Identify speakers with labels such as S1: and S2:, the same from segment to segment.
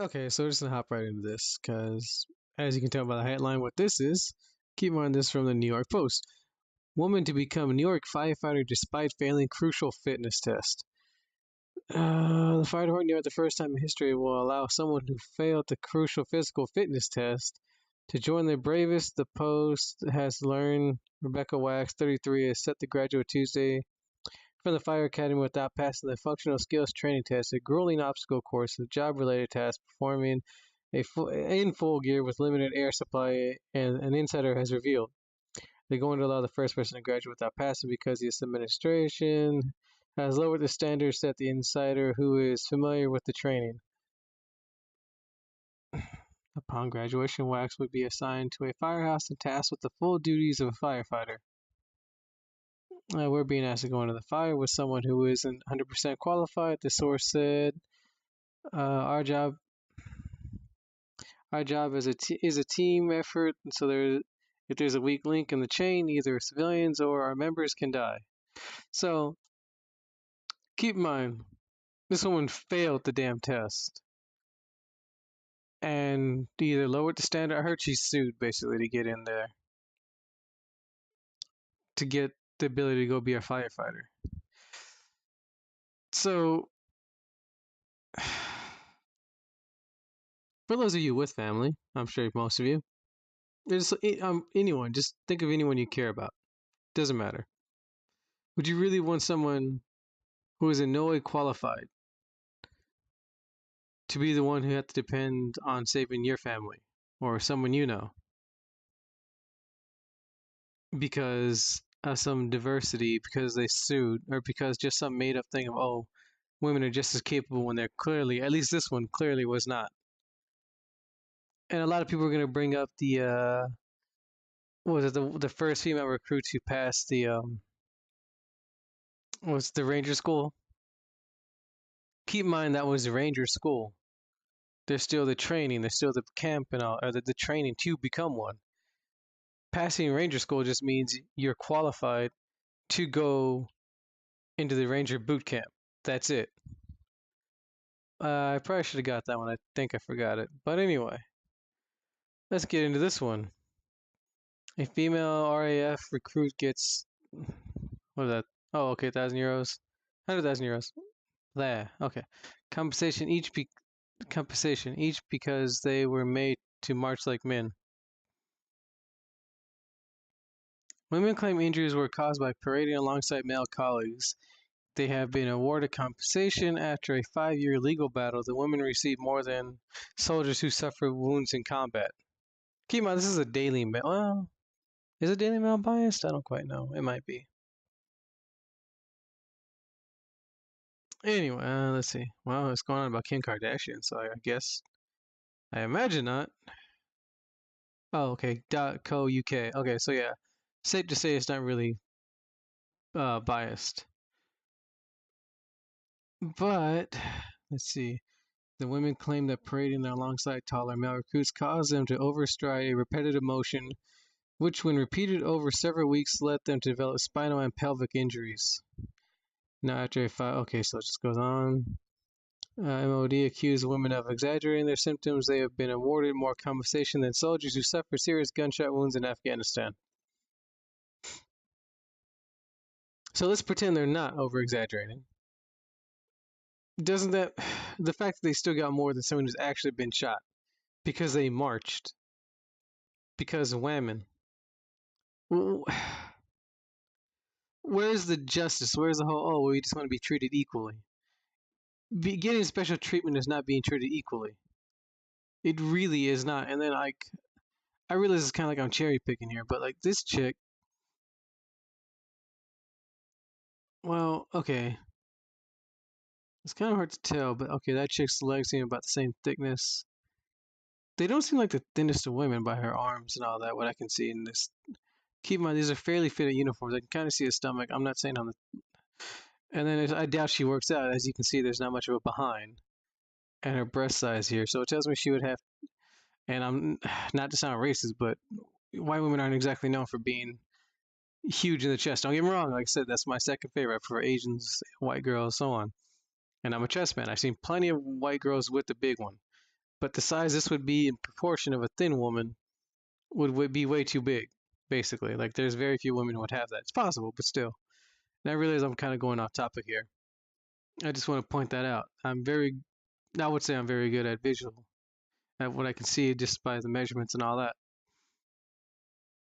S1: Okay, so we're just gonna hop right into this because, as you can tell by the headline, what this is. Keep in mind this from the New York Post. Woman to become a New York firefighter despite failing crucial fitness test. The fire department, the first time in history, will allow someone who failed the crucial physical fitness test to join the bravest. The Post has learned Rebecca Wax, 33, is set to graduate Tuesday from the fire academy without passing the functional skills training test, a grueling obstacle course of job-related tasks performing in full gear with limited air supply, and an insider has revealed. They're going to allow the first person to graduate without passing because the administration has lowered the standards that the insider who is familiar with the training. Upon graduation, Wax would be assigned to a firehouse and tasked with the full duties of a firefighter. We're being asked to go into the fire with someone who isn't 100% qualified, the source said. Our job is a team effort, so if there's a weak link in the chain, either civilians or our members can die. So keep in mind, this woman failed the damn test and either lowered the standard. I heard she sued basically to get in there to get the ability to go be a firefighter. So for those of you with family, I'm sure most of you, there's anyone. Just think of anyone you care about. Doesn't matter. Would you really want someone who is in no way qualified to be the one who had to depend on saving your family or someone you know because of some diversity, because they sued, or because just some made up thing of, oh, women are just as capable when they're clearly, at least this one clearly was not. And a lot of people are going to bring up what was it, the first female recruits who passed the, was the Ranger School? Keep in mind that was the Ranger School. There's still the training, there's still the camp and all, or the training to become one. Passing Ranger School just means you're qualified to go into the Ranger boot camp. That's it. I probably should have got that one. I think I forgot it. But anyway, let's get into this one. A female RAF recruit gets, what is that? Oh, okay, 1,000 euros, 100,000 euros. There, okay. Compensation each because they were made to march like men. Women claim injuries were caused by parading alongside male colleagues. They have been awarded compensation after a 5-year legal battle. The women received more than soldiers who suffered wounds in combat. Keep in mind, this is a Daily Mail. Well, is it Daily Mail biased? I don't quite know. It might be. Anyway, let's see. Well, it's going on about Kim Kardashian, so I guess I imagine not. Oh, okay. .co uk. Okay, so yeah, safe to say it's not really biased. But let's see. The women claim that parading alongside taller male recruits caused them to overstride a repetitive motion, which, when repeated over several weeks, led them to develop spinal and pelvic injuries. Now, after a fight, okay, so it just goes on. MOD accused women of exaggerating their symptoms. They have been awarded more compensation than soldiers who suffered serious gunshot wounds in Afghanistan. So let's pretend they're not over exaggerating. Doesn't that, the fact that they still got more than someone who's actually been shot because they marched, because of women. Where's the justice? Where's the whole, oh, we just want to be treated equally? Getting special treatment is not being treated equally. It really is not. And then, like, I realize it's kind of like I'm cherry picking here, but like this chick, well, okay, it's kind of hard to tell, but okay, that chick's legs seem about the same thickness. They don't seem like the thinnest of women by her arms and all that, what I can see in this. Keep in mind, these are fairly fitted uniforms. I can kind of see a stomach. I'm not saying on the. And then I doubt she works out. As you can see, there's not much of a behind. And her breast size here. So it tells me she would have. And I'm not to sound racist, but white women aren't exactly known for being huge in the chest. Don't get me wrong. Like I said, that's my second favorite for Asians, white girls, so on. And I'm a chess man. I've seen plenty of white girls with the big one. but the size this would be in proportion of a thin woman would be way too big, basically. Like, there's very few women who would have that. It's possible, but still. And I realize I'm kind of going off topic here. I just want to point that out. I would say I'm very good at visual, at what I can see just by the measurements and all that.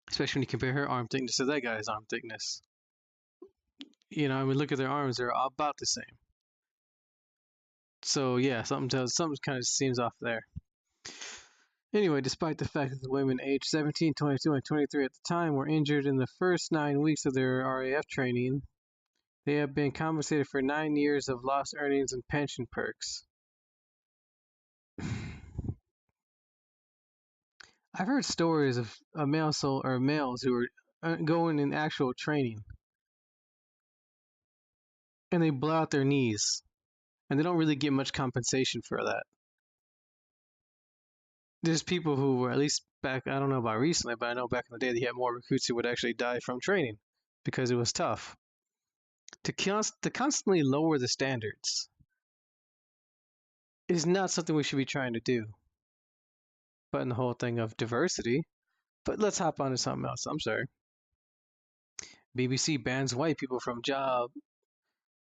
S1: Especially when you compare her arm thickness to that guy's arm thickness. You know, I mean, look at their arms; they're about the same. So yeah, something kind of seems off there. Anyway, despite the fact that the women aged 17, 22, and 23 at the time were injured in the first 9 weeks of their RAF training, they have been compensated for 9 years of lost earnings and pension perks. I've heard stories of males who are going in actual training and they blow out their knees and they don't really get much compensation for that. There's people who were, at least back, I don't know about recently, but I know back in the day they had more recruits who would actually die from training because it was tough. To constantly lower the standards is not something we should be trying to do. But in the whole thing of diversity, but let's hop on to something else. I'm sorry. BBC bans white people from job,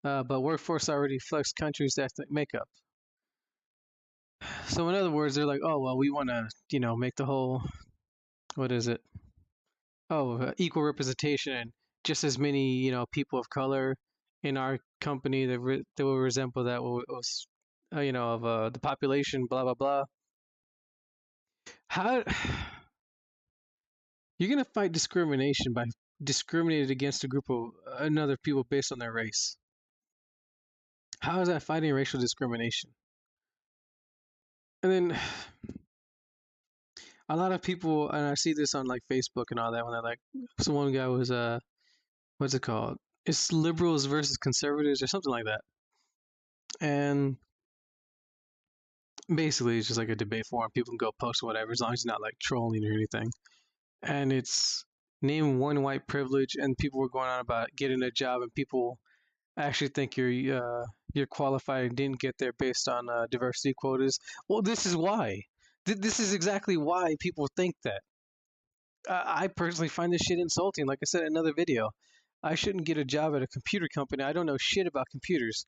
S1: but workforce already reflects countries' ethnic makeup. So in other words, they're like, oh well, we want to, make the whole, what is it? Oh, equal representation and just as many, people of color in our company that will resemble that was, of the population, blah blah blah. How you're gonna fight discrimination by discriminating against a group of another people based on their race? How is that fighting racial discrimination? And then a lot of people, and I see this on like Facebook and all that, when they're like, so one guy was what's it called? It's liberals versus conservatives or something like that. And basically it's just like a debate forum. People can go post whatever as long as it's not like trolling or anything. And it's name one white privilege, and people were going on about getting a job, and people actually think you're qualified and didn't get there based on diversity quotas. Well, this is why. This is exactly why people think that. I personally find this shit insulting. Like I said in another video, I shouldn't get a job at a computer company. I don't know shit about computers.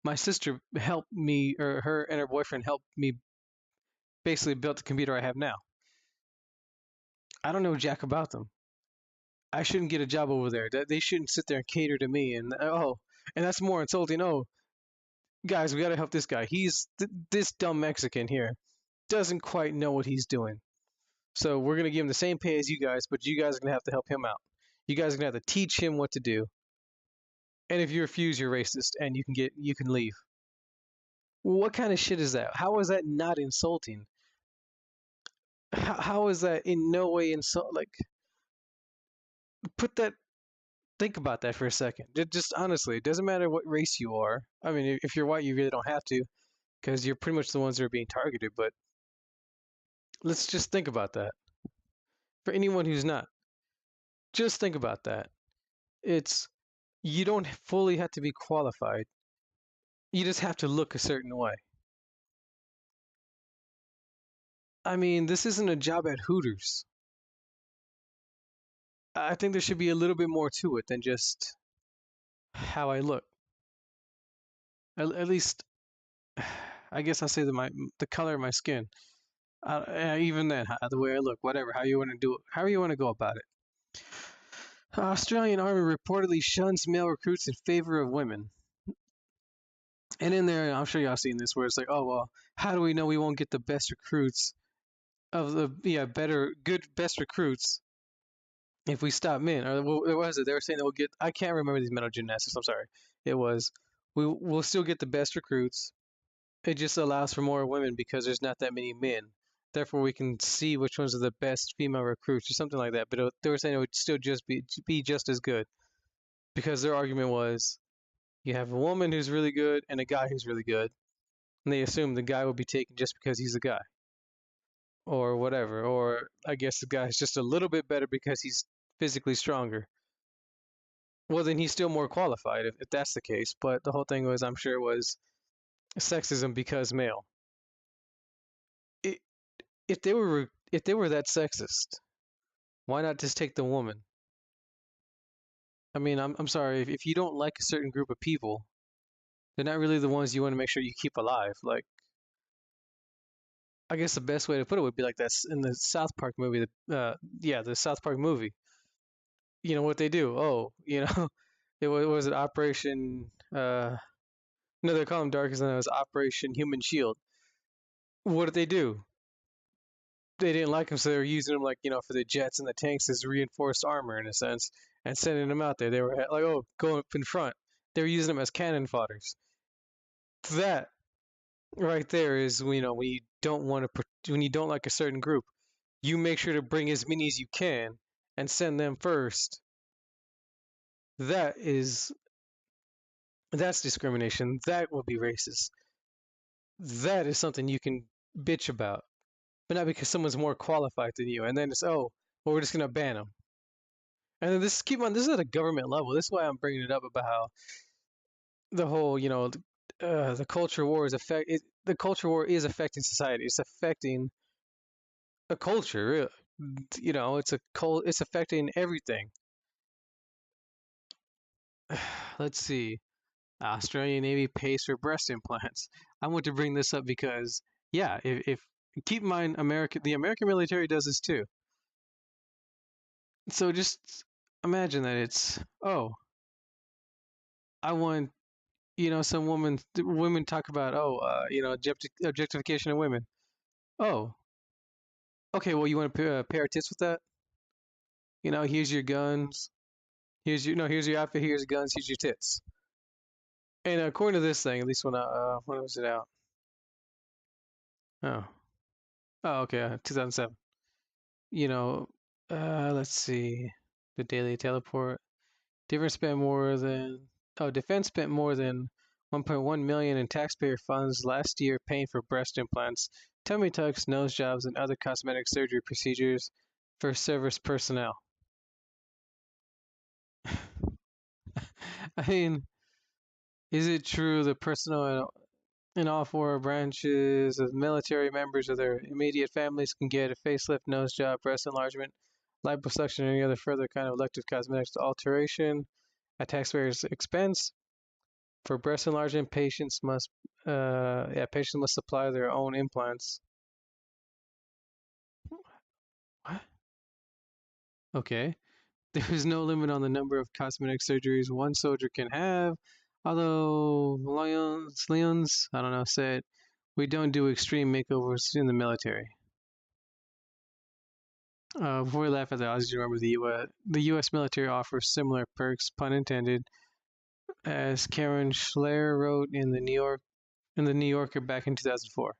S1: My sister helped me, or her and her boyfriend helped me basically build the computer I have now. I don't know jack about them. I shouldn't get a job over there. They shouldn't sit there and cater to me. And and that's more insulting. Oh, guys, we got to help this guy. This dumb Mexican here doesn't quite know what he's doing. So we're gonna give him the same pay as you guys, but you guys are gonna have to help him out. You guys are gonna have to teach him what to do. And if you refuse, you're racist, and you can leave. What kind of shit is that? How is that not insulting? How is that in no way insult? Like, put that. Think about that for a second. Just honestly, it doesn't matter what race you are. I mean, if you're white, you really don't have to, because you're pretty much the ones that are being targeted. But let's just think about that. For anyone who's not, just think about that. It's You don't fully have to be qualified. You just have to look a certain way. I mean, this isn't a job at Hooters. I think there should be a little bit more to it than just how I look. At least, I guess I'll say the color of my skin. Even then, the way I look, whatever, how you want to do it, how you want to go about it. Australian Army reportedly shuns male recruits in favor of women. And in there, I'm sure y'all seen this, where it's like, oh well, how do we know we won't get the best recruits of the best recruits if we stop men? Or what was it? They were saying that we'll get. I can't remember these mental gymnastics. I'm sorry. It was we'll still get the best recruits. It just allows for more women because there's not that many men. Therefore, we can see which ones are the best female recruits or something like that. But they were saying it would still just be just as good because their argument was you have a woman who's really good and a guy who's really good, and they assume the guy will be taken just because he's a guy or whatever. Or I guess the guy's just a little bit better because he's physically stronger. Well, then he's still more qualified if that's the case. But the whole thing was, I'm sure it was sexism because male. if they were that sexist, why not just take the woman? I mean, I'm sorry if you don't like a certain group of people, they're not really the ones you want to make sure you keep alive. Like, I guess the best way to put it would be like that's in the South Park movie. The South Park movie. You know what they do? Oh, was it Operation? No, they call him Darkest, and it was Operation Human Shield. What did they do? They didn't like him, so they were using him like for the jets and the tanks as reinforced armor in a sense, and sending them out there. They were like, oh, go up in front. They were using them as cannon fodders. That right there is when you don't want to when you don't like a certain group, you make sure to bring as many as you can and send them first. That is that's discrimination. That would be racist. That is something you can bitch about, but not because someone's more qualified than you. And then it's well, we're just gonna ban them. And then keep on. This is at a government level. This is why I'm bringing it up about how the whole the culture war the culture war is affecting society. It's affecting a culture. Really. It's affecting everything. Let's see. Australian Navy pays for breast implants. I want to bring this up because, yeah, if keep in mind, the American military does this too. So just imagine that I want, some women talk about, objectification of women. Oh, okay, well, you want to pair of tits with that? Here's your guns. Here's your outfit. Here's your guns. Here's your tits. And according to this thing, at least when was it out? Oh, okay, 2007. You know, let's see, the Daily Teleport. Defense spent more than Defense spent more than 1.1 million in taxpayer funds last year paying for breast implants, tummy tucks, nose jobs, and other cosmetic surgery procedures for service personnel. I mean, is it true the personnel in all four branches of military members of their immediate families can get a facelift, nose job, breast enlargement, liposuction, or any other further kind of elective cosmetics alteration at taxpayers' expense? For breast enlargement, patients must supply their own implants. What? Okay. There is no limit on the number of cosmetic surgeries one soldier can have. Although Leons, I don't know, said, we don't do extreme makeovers in the military. Before we laugh at the Aussies, remember the U.S. military offers similar perks, pun intended, as Karen Schleier wrote in the New Yorker back in 2004.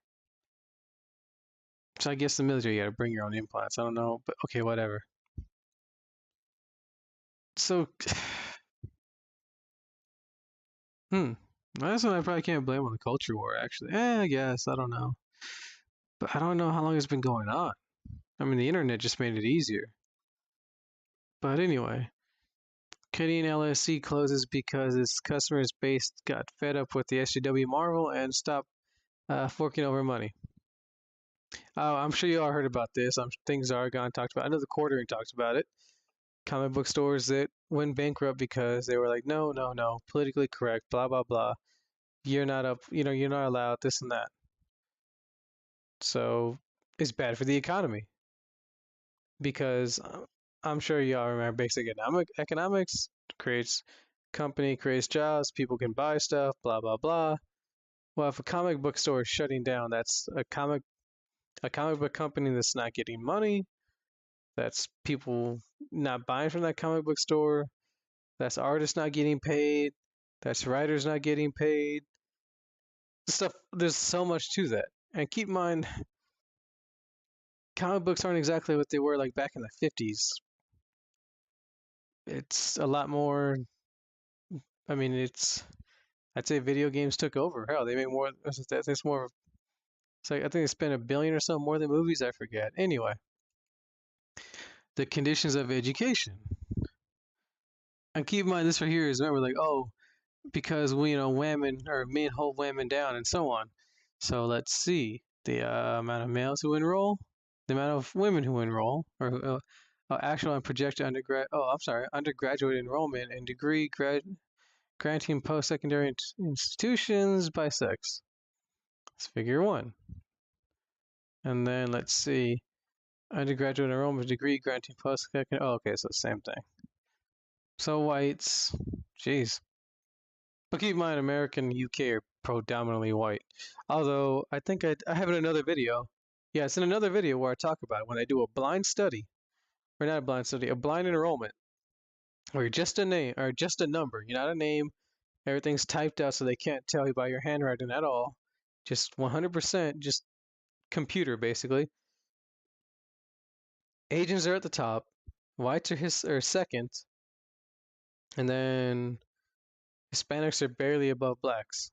S1: So I guess the military, you gotta bring your own implants. I don't know, but okay, whatever. So, that's one I probably can't blame on the culture war. Actually, I guess I don't know, but I don't know how long it's been going on. I mean, the internet just made it easier. But anyway, Canadian LSC closes because its customers base got fed up with the SJW Marvel and stopped forking over money. I'm sure you all heard about this. Things Argon talked about. I know the Quartering talked about it. Comic book stores that went bankrupt because they were like, no, no, no, politically correct, blah blah blah. You're not up, you're not allowed this and that. So it's bad for the economy because I'm sure y'all remember basic economics creates creates jobs, people can buy stuff, blah blah blah. Well, if a comic book store is shutting down, that's a comic book company that's not getting money. That's people not buying from that comic book store. That's artists not getting paid. That's writers not getting paid. Stuff. There's so much to that. And keep in mind, comic books aren't exactly what they were like back in the 50s. It's a lot more. I mean, I'd say video games took over. Hell, they made more. It's more. It's like I think they spent a billion or so more than movies. I forget. Anyway, the conditions of education. And keep in mind, this right here is remember like because we women or men hold women down and so on. So let's see the amount of males who enroll. The amount of women who enroll, or actual and projected undergraduate enrollment and degree granting post-secondary institutions by sex. That's figure one. And then let's see, undergraduate enrollment degree granting post-secondary. Oh, okay, so same thing. So whites, jeez. But keep in mind, America and UK are predominantly white. Although I think I have in another video. Yeah, it's in another video where I talk about it when I do a blind study, or not a blind study, a blind enrollment, where you're just a name or just a number. You're not a name. Everything's typed out so they can't tell you by your handwriting at all. Just 100%, just computer basically. Asians are at the top, whites are second, and then Hispanics are barely above blacks.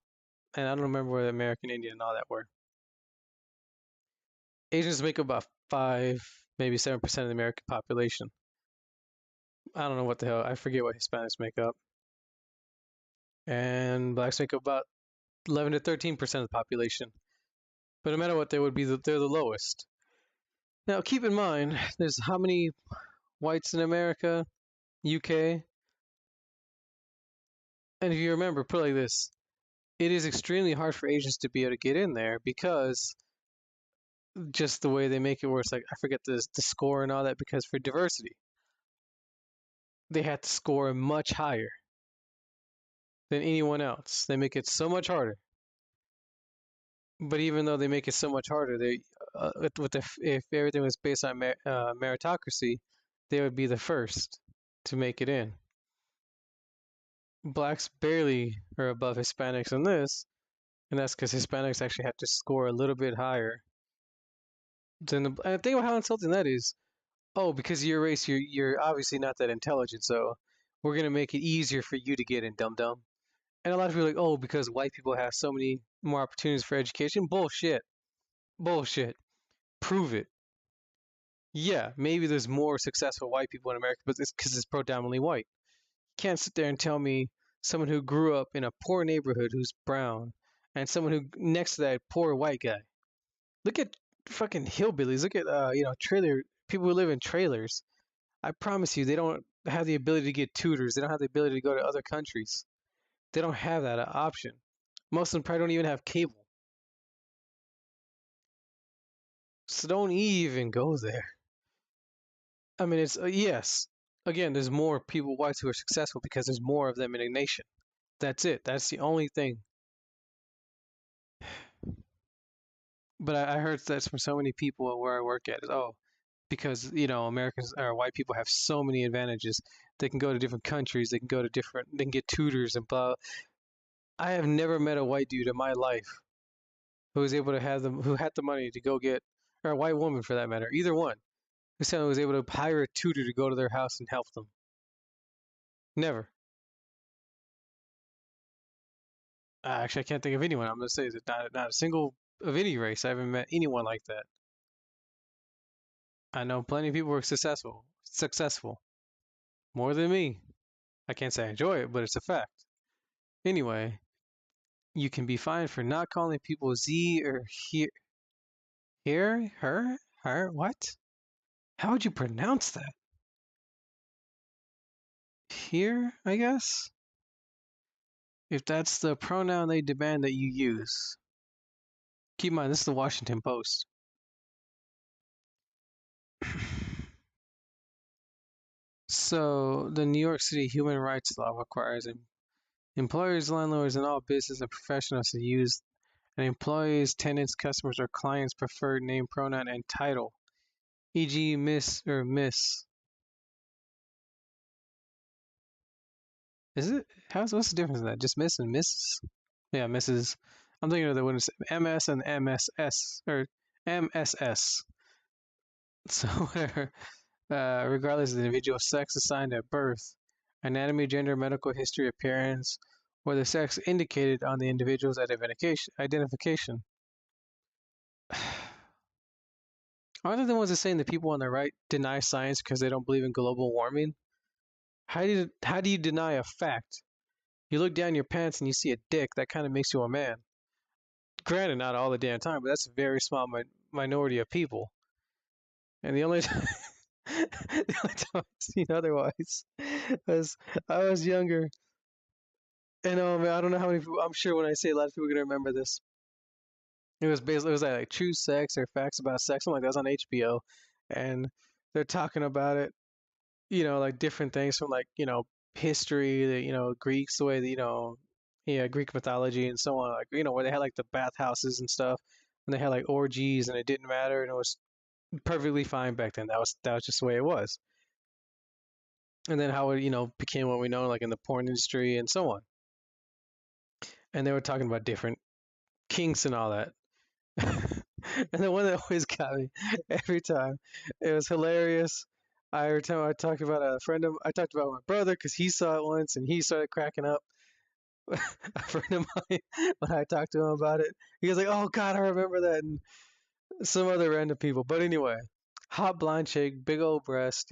S1: And I don't remember where the American Indian and all that were. Asians make up about 5, maybe 7% of the American population. I don't know what the hell. I forget what Hispanics make up. And blacks make up about 11 to 13% of the population. But no matter what, they're the lowest. Now, keep in mind, there's how many whites in America, UK? And if you remember, put it like this: it is extremely hard for Asians to be able to get in there because just the way they make it work. Like I forget the score and all that, because for diversity, they had to score much higher than anyone else. They make it so much harder. But even though they make it so much harder, they if everything was based on meritocracy, they would be the first to make it in. Blacks barely are above Hispanics in this, and that's because Hispanics actually have to score a little bit higher than the. And think about how insulting that is. Oh, because of your race, you're obviously not that intelligent, so we're gonna make it easier for you to get in, dum dum. And a lot of people are like, oh, because white people have so many more opportunities for education. Bullshit. Bullshit. Prove it. Yeah, maybe there's more successful white people in America, but it's because it's predominantly white. You can't sit there and tell me someone who grew up in a poor neighborhood who's brown and someone who next to that poor white guy. Look at fucking hillbillies. Look at trailer people who live in trailers. I promise you, they don't have the ability to get tutors. They don't have the ability to go to other countries. They don't have that option. Most of them probably don't even have cable. So don't even go there. I mean, it's yes. Again, there's more people whites who are successful because there's more of them in a nation. That's it. That's the only thing. But I heard that from so many people where I work at is because Americans or white people have so many advantages. They can go to different countries. They can get tutors and blah. I have never met a white dude in my life who was able to have them who had the money to go get, or a white woman for that matter, either one, who said was able to hire a tutor to go to their house and help them. Never. Actually, I can't think of anyone. I'm gonna say that not a single of any race. I haven't met anyone like that. I know plenty of people who are successful, more than me. I can't say I enjoy it, but it's a fact. Anyway, you can be fined for not calling people Z or here, her. What? How would you pronounce that? Here, I guess. If that's the pronoun they demand that you use. Keep in mind, this is the Washington Post. So, the New York City human rights law requires employers, landlords, and all business and professionals to use an employee's, tenants, customers, or clients' preferred name, pronoun, and title, e.g., Miss or Miss. Is it? What's the difference in that? Just Miss and Mrs.? Yeah, Mrs. I'm thinking of the one MS and MSS or MSS. So regardless of the individual's sex assigned at birth, anatomy, gender, medical history, appearance, or the sex indicated on the individual's identification. Aren't they the ones that saying that people on the right deny science because they don't believe in global warming? How do you deny a fact? You look down your pants and you see a dick. That kind of makes you a man. Granted, not all the damn time, but that's a very small minority of people. And the only time, the only time I've seen otherwise was I was younger. And man, I don't know how many people. I'm sure when I say a lot of people are gonna remember this. It was basically it was like True Sex or Facts About Sex, something like that. It was on HBO, and they're talking about it. Like different things from like history, Greeks, the way that yeah, Greek mythology and so on. Like where they had like the bathhouses and stuff, and they had like orgies, and it didn't matter, and it was perfectly fine back then. That was just the way it was. And then how it became what we know, like in the porn industry and so on. And they were talking about different kinks and all that. And the one that always got me every time, it was hilarious. Every time I talked about I talked about my brother because he saw it once and he started cracking up. A friend of mine, when I talked to him about it, he was like, "Oh God, I remember that," and some other random people. But anyway, hot blonde chick, big old breast,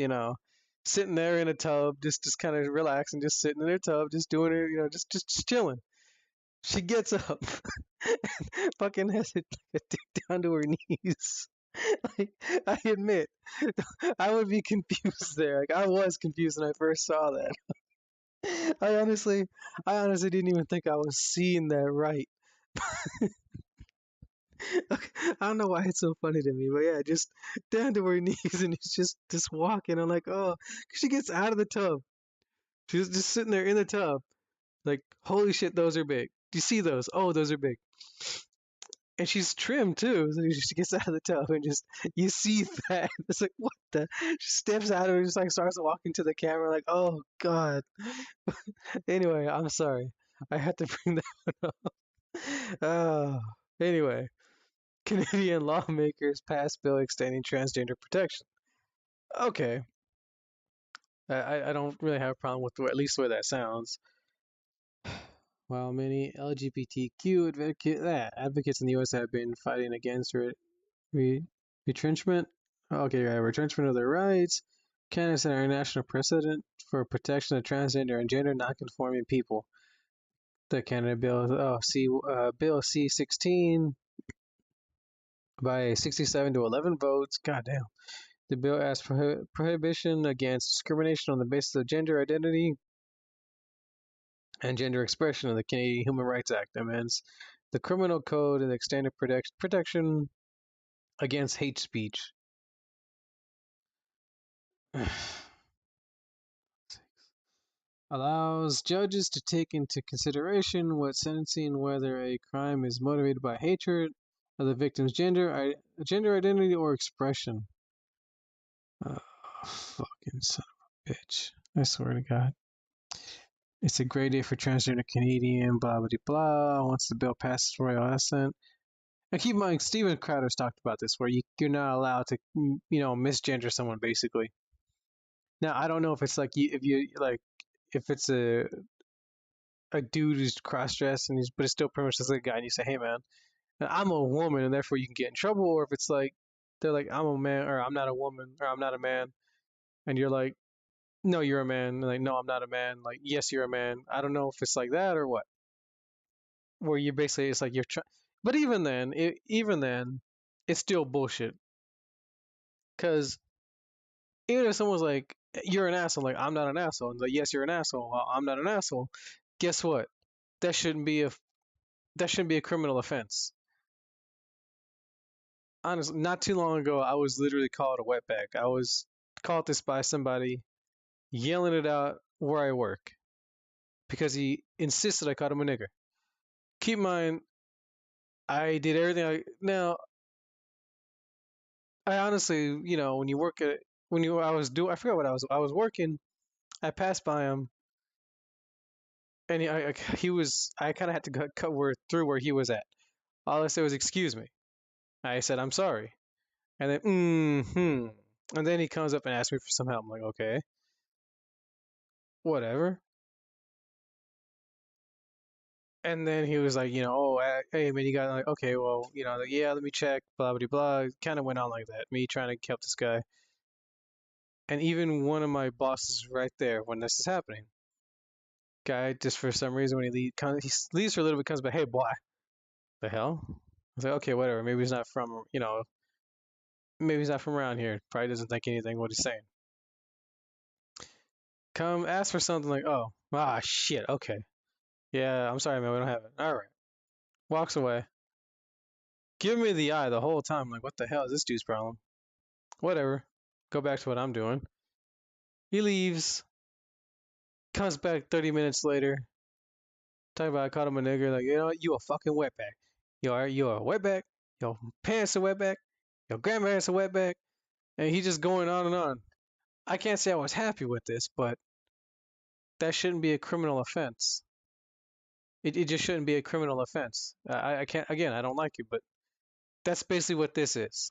S1: sitting there in a tub, just kind of relaxing, just sitting in her tub, just doing it, just chilling. She gets up, fucking has it down to her knees. Like, I admit, I would be confused there. Like I was confused when I first saw that. I honestly, I honestly didn't even think I was seeing that right. I don't know why it's so funny to me, but yeah, just down to her knees and he's just walking. I'm like, oh, 'cause she gets out of the tub. She's just sitting there in the tub, like, holy shit, those are big. Do you see those? Oh, those are big. And she's trim too. So she gets out of the tub and just you see that. It's like what the? She steps out of it, and just like starts walking to the camera, like, oh god. Anyway, I'm sorry. I had to bring that one up. Oh, anyway, Canadian lawmakers passed bill extending transgender protection. Okay, I don't really have a problem with at least the way that sounds. While many LGBTQ advocates in the U.S. have been fighting against re- retrenchment, okay, right, retrenchment of their rights, Canada set an international precedent for protection of transgender and gender nonconforming people. The Canada Bill C-16 by 67 to 11 votes. Goddamn. The bill asks prohibition against discrimination on the basis of gender identity and gender expression of the Canadian Human Rights Act. Amends the criminal code and extended protection against hate speech. Allows judges to take into consideration what sentencing whether a crime is motivated by hatred of the victim's gender identity or expression. Fucking son of a bitch. I swear to God. It's a great day for transgender Canadian, blah, blah, blah. Once the bill passes royal assent. And keep in mind, Steven Crowder's talked about this, where you're not allowed to, misgender someone, basically. Now, I don't know if it's like, if it's a dude who's cross-dressed but it's still pretty much just like a guy, and you say, hey, man, I'm a woman, and therefore you can get in trouble, or if it's like, they're like, I'm a man, or I'm not a woman, or I'm not a man, and you're like, no, you're a man. Like, no, I'm not a man. Like, yes, you're a man. I don't know if it's like that or what. Where you basically, it's like you're trying. But even then, it's still bullshit. Because even if someone's like, you're an asshole, like, I'm not an asshole. And like, yes, you're an asshole. Well, I'm not an asshole. Guess what? That shouldn't be a that shouldn't be a criminal offense. Honestly, not too long ago, I was literally called a wetback. I was called this by somebody yelling it out where I work because he insisted I called him a nigger. Keep in mind, I did everything. Now, I honestly, when you work at when you I was doing, I forgot what I was working. I passed by him, and he was. I kind of had to cut through where he was at. All I said was, "Excuse me." I said, "I'm sorry," and then, and then he comes up and asks me for some help. I'm like, "Okay, whatever." And then he was like, "Oh, hey man, you got like, okay, well, like, yeah, let me check, blah blah blah." Kind of went on like that. Me trying to help this guy, and even one of my bosses right there when this is happening. Guy just for some reason when he leaves for a little bit, comes back, "Hey boy, the hell." I was like, okay, whatever, maybe he's not from Maybe he's not from around here. Probably doesn't think anything what he's saying. Come ask for something like, oh, shit, okay. Yeah, I'm sorry, man, we don't have it. All right. Walks away. Give me the eye the whole time. Like, what the hell is this dude's problem? Whatever. Go back to what I'm doing. He leaves. Comes back 30 minutes later. Talk about I called him a nigger. Like, you know what? You a fucking wetback. You're a wetback. Your pants are wetback. Your grandparents are wetback. And he just going on and on. I can't say I was happy with this, but that shouldn't be a criminal offense. It just shouldn't be a criminal offense. I can't, again, I don't like you, but that's basically what this is.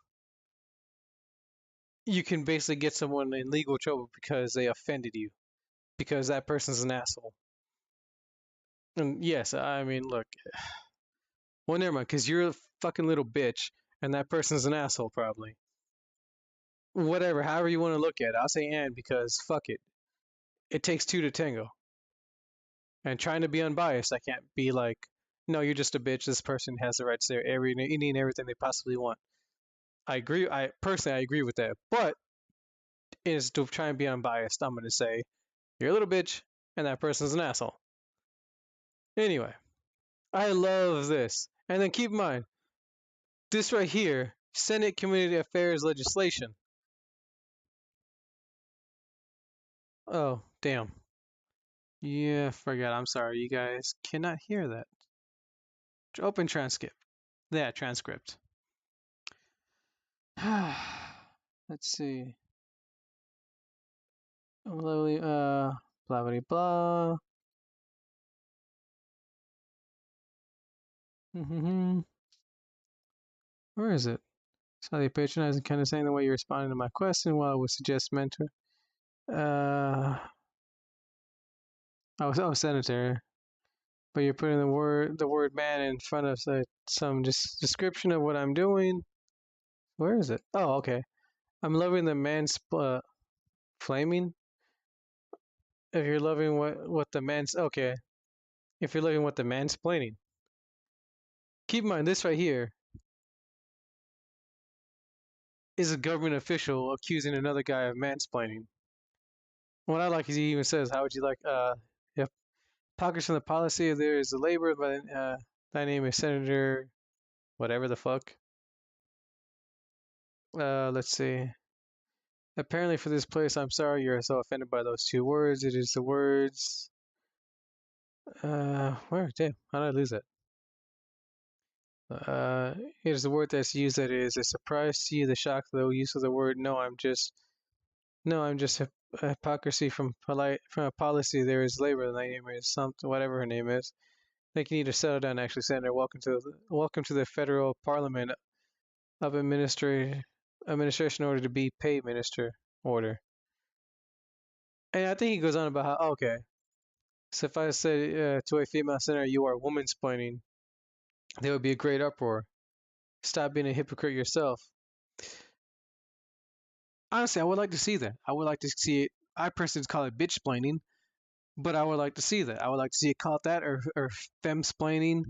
S1: You can basically get someone in legal trouble because they offended you, because that person's an asshole. And yes, I mean, look, well, never mind, because you're a fucking little bitch, and that person's an asshole, probably. Whatever, however you want to look at it. I'll say and because fuck it. It takes two to tango. And trying to be unbiased, I can't be like, no, you're just a bitch. This person has the right to say any and everything they possibly want. I agree. I personally, I agree with that. But is to try and be unbiased, I'm gonna say you're a little bitch, and that person's an asshole. Anyway, I love this. And then keep in mind, this right here, Senate Community Affairs legislation. Oh, damn. Yeah, forgot. I'm sorry. You guys cannot hear that. Open transcript. Yeah, transcript. Let's see. Blah blah blah. Where is it? So they patronize and kind of saying the way you're responding to my question. Well, I would suggest mentor. Senator. But you're putting the word man in front of some just description of what I'm doing. Where is it? Oh, okay. I'm loving the man's flaming. If you're loving what the man's okay. If you're loving what the mansplaining. Keep in mind this right here is a government official accusing another guy of mansplaining. What I like is he even says, "How would you like if pockets from the policy if there is a labor by thy name is Senator whatever the fuck." Let's see. Apparently for this place, I'm sorry you're so offended by those two words. It is the words. Where? Damn, how did I lose it? It is the word that's used that is a surprise to you, the shock, the use of the word. No, I'm just hypocrisy from a policy. There is labor. The name is something, whatever her name is. I think you need to settle down. Actually, Senator, welcome to the federal parliament of administration order to be paid minister order. And I think he goes on about how okay. So if I say to a female senator, "You are womansplaining," there would be a great uproar. Stop being a hypocrite yourself. Honestly, I would like to see that. I would like to see it. I personally call it bitchplaining, but I would like to see that. I would like to see it called that or femsplaining.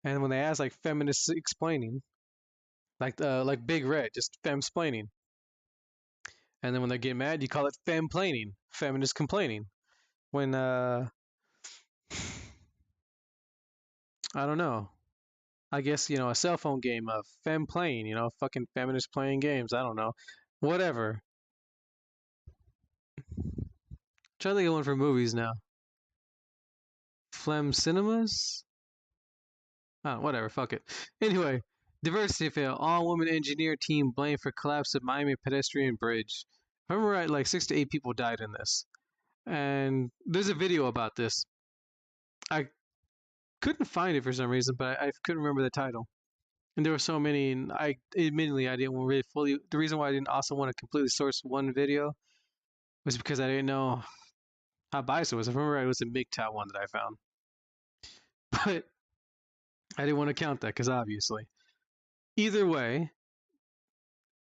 S1: And when they ask like feminist explaining, like Big Red, just femsplaining. And then when they get mad, you call it femplaining, feminist complaining. When I don't know. I guess a cell phone game of fem playing, fucking feminists playing games. I don't know, whatever. Try to think of one for movies now. Flem Cinemas. Oh, whatever. Fuck it. Anyway, diversity fail. All woman engineer team blamed for collapse of Miami pedestrian bridge. If I remember right, like 6 to 8 people died in this, and there's a video about this. I couldn't find it for some reason, but I couldn't remember the title. And there were so many, and I admittedly I didn't really fully. The reason why I didn't also want to completely source one video was because I didn't know how biased it was. I remember it was a MGTOW one that I found, but I didn't want to count that because obviously. Either way,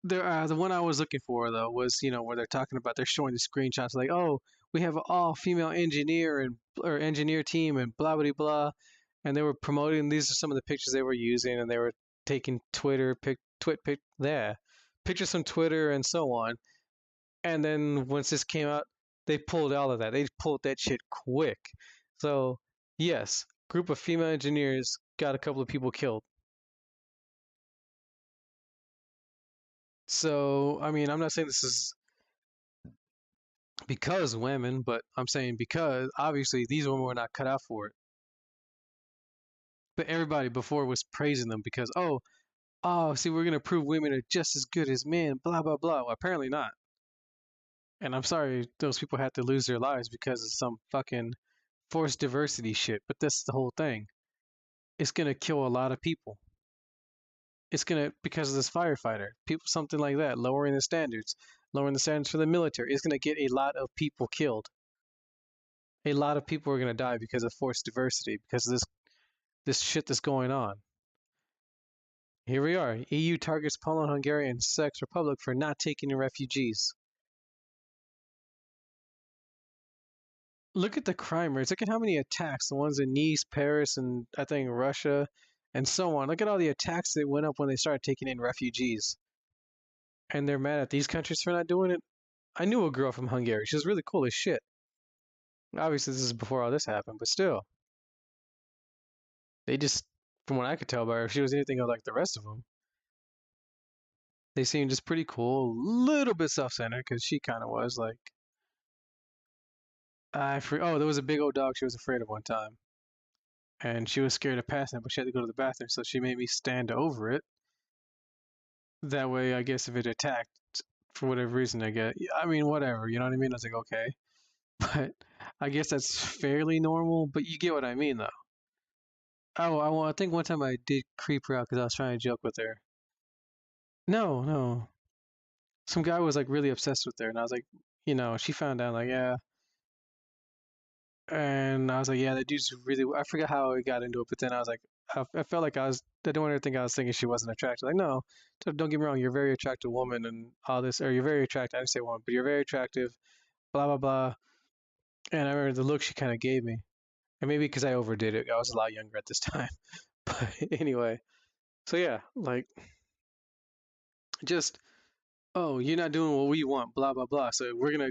S1: the one I was looking for though was where they're talking about they're showing the screenshots like oh we have an all female engineer and or engineer team and blah blah blah, and they were promoting these are some of the pictures they were using and they were taking Twitter pic twit pic there pictures from Twitter and so on. And then once this came out, they pulled all of that. They pulled that shit quick. So yes, group of female engineers got a couple of people killed. So I mean, I'm not saying this is because women, but I'm saying because obviously these women were not cut out for it. But everybody before was praising them because see, we're gonna prove women are just as good as men, blah blah blah. Well, apparently not. And I'm sorry those people had to lose their lives because of some fucking forced diversity shit. But that's the whole thing. It's gonna kill a lot of people. It's gonna because of this firefighter, people, something like that, lowering the standards for the military. It's gonna get a lot of people killed. A lot of people are gonna die because of forced diversity because of this shit that's going on. Here we are. EU targets Poland, Hungary, and Czech Republic for not taking in refugees. Look at the crime rates. Look at how many attacks, the ones in Nice, Paris, and I think Russia, and so on. Look at all the attacks that went up when they started taking in refugees. And they're mad at these countries for not doing it. I knew a girl from Hungary. She was really cool as shit. Obviously, this is before all this happened, but still. They just, from what I could tell by her, if she was anything like the rest of them, they seemed just pretty cool. A little bit self-centered, because she kind of was like, there was a big old dog she was afraid of one time. And she was scared of passing it, but she had to go to the bathroom, so she made me stand over it. That way, I guess if it attacked for whatever reason, I mean, whatever, you know what I mean? I was like, okay. But I guess that's fairly normal, but you get what I mean, though. I think one time I did creep her out because I was trying to joke with her. No, no. Some guy was like really obsessed with her, and I was like, she found out, like, yeah. And I was like, yeah, that dude's really. I forgot how I got into it, but then I was like, I felt like I don't want her to think I was thinking she wasn't attractive. Like, no, don't get me wrong, you're a very attractive woman and all this, or you're very attractive. I didn't say woman, but you're very attractive, blah, blah, blah. And I remember the look she kind of gave me. And maybe because I overdid it, I was a lot younger at this time. But anyway, so yeah, like, just, oh, you're not doing what we want, blah, blah, blah. So we're gonna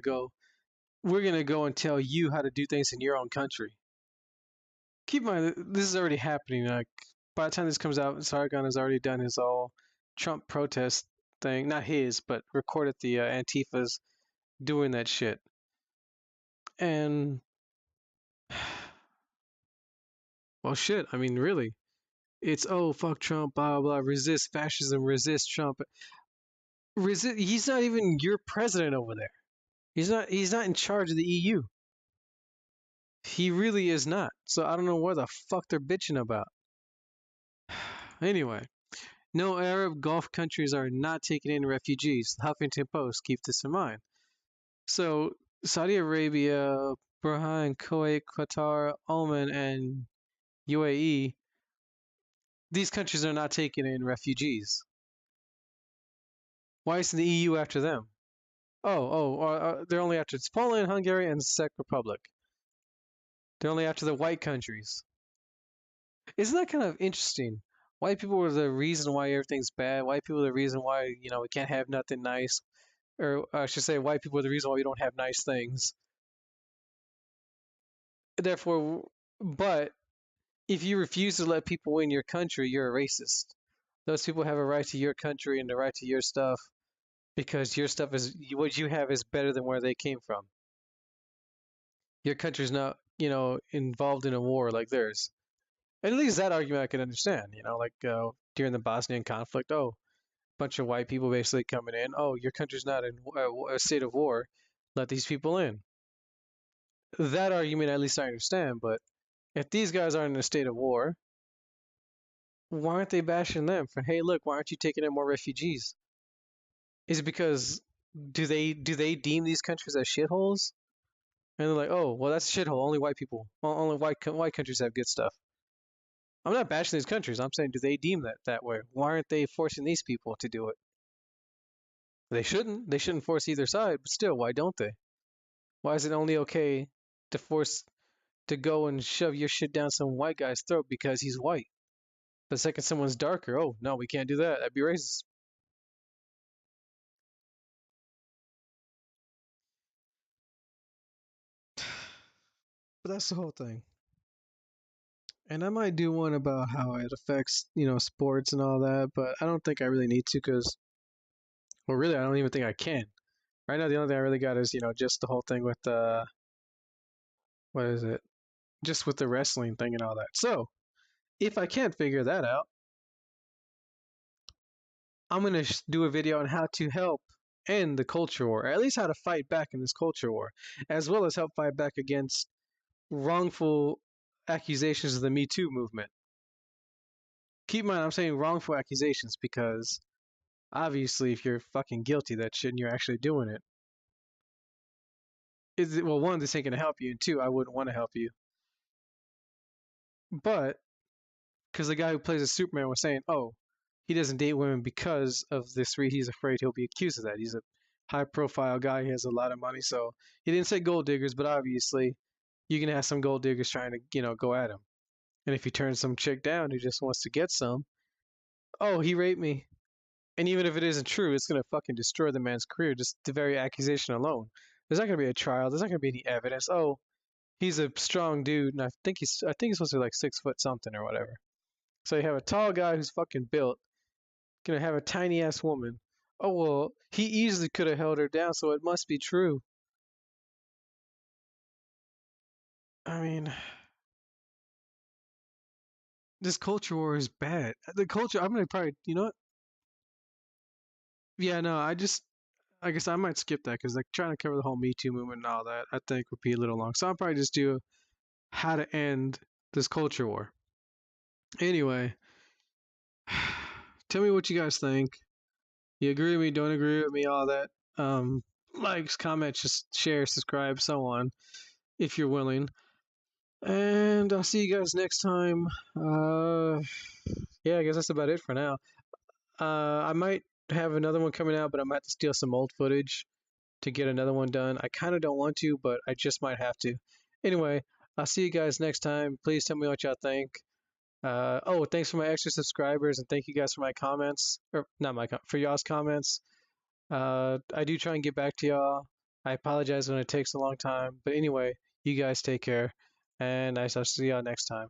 S1: go and tell you how to do things in your own country. Keep in mind, this is already happening. Like, by the time this comes out, Sargon has already done his all Trump protest thing. Not his, but recorded the Antifas doing that shit. And, well, shit, I mean, really. It's, oh, fuck Trump, blah, blah, resist fascism, resist Trump. He's not even your president over there. He's not in charge of the EU. He really is not. So I don't know what the fuck they're bitching about. Anyway, no Arab Gulf countries are not taking in refugees. The Huffington Post, keep this in mind. So Saudi Arabia, Bahrain, Kuwait, Qatar, Oman, and UAE, these countries are not taking in refugees. Why isn't the EU after them? They're only after Poland, Hungary, and Czech Republic. They're only after the white countries. Isn't that kind of interesting? White people were the reason why everything's bad. White people are the reason why, we can't have nothing nice. Or I should say, white people are the reason why we don't have nice things. Therefore, but if you refuse to let people in your country, you're a racist. Those people have a right to your country and the right to your stuff because your stuff is what you have is better than where they came from. Your country's not, involved in a war like theirs. And at least that argument I can understand, like during the Bosnian conflict, oh, bunch of white people basically coming in. Oh, your country's not in a state of war. Let these people in. That argument, at least I understand. But if these guys aren't in a state of war, why aren't they bashing them for, hey, look, why aren't you taking in more refugees? Is it because do they deem these countries as shitholes? And they're like, oh, well, that's a shithole. Only white people, only white countries have good stuff. I'm not bashing these countries. I'm saying, do they deem that way? Why aren't they forcing these people to do it? They shouldn't. They shouldn't force either side. But still, why don't they? Why is it only okay to force to go and shove your shit down some white guy's throat because he's white? The second someone's darker, oh no, we can't do that. That'd be racist. But that's the whole thing. And I might do one about how it affects, sports and all that, but I don't think I really need to because, well, really, I don't even think I can. Right now, the only thing I really got is, just the whole thing with what is it? Just with the wrestling thing and all that. So, if I can't figure that out, I'm going to do a video on how to help end the culture war, or at least how to fight back in this culture war, as well as help fight back against wrongful accusations of the Me Too movement. Keep in mind, I'm saying wrongful accusations because obviously, if you're fucking guilty of that shit and you're actually doing it, is it, well, one, this ain't gonna help you, and two, I wouldn't want to help you. But because the guy who plays a Superman was saying, oh, he doesn't date women because of this reason, he's afraid he'll be accused of that. He's a high profile guy, he has a lot of money, so he didn't say gold diggers, but obviously, you can have some gold diggers trying to, go at him. And if he turns some chick down who just wants to get some, oh, he raped me. And even if it isn't true, it's gonna fucking destroy the man's career. Just the very accusation alone. There's not gonna be a trial. There's not gonna be any evidence. Oh, he's a strong dude, and I think he's supposed to be like 6 foot something or whatever. So you have a tall guy who's fucking built, gonna have a tiny ass woman. Oh well, he easily could have held her down, so it must be true. I mean, this culture war is bad. The culture. I'm gonna probably, you know what? Yeah, no, I guess I might skip that because like trying to cover the whole Me Too movement and all that, I think would be a little long. So I'll probably just do how to end this culture war. Anyway, tell me what you guys think. You agree with me? Don't agree with me? All that. Likes, comments, just share, subscribe, so on, if you're willing. And I'll see you guys next time. Yeah, I guess that's about it for now. I might have another one coming out, but I might have to steal some old footage to get another one done. I kind of don't want to, but I just might have to. Anyway, I'll see you guys next time. Please tell me what y'all think. Oh, thanks for my extra subscribers, and thank you guys for my comments, or not for y'all's comments. I do try and get back to y'all. I apologize when it takes a long time, but anyway, you guys take care, and I shall see y'all next time.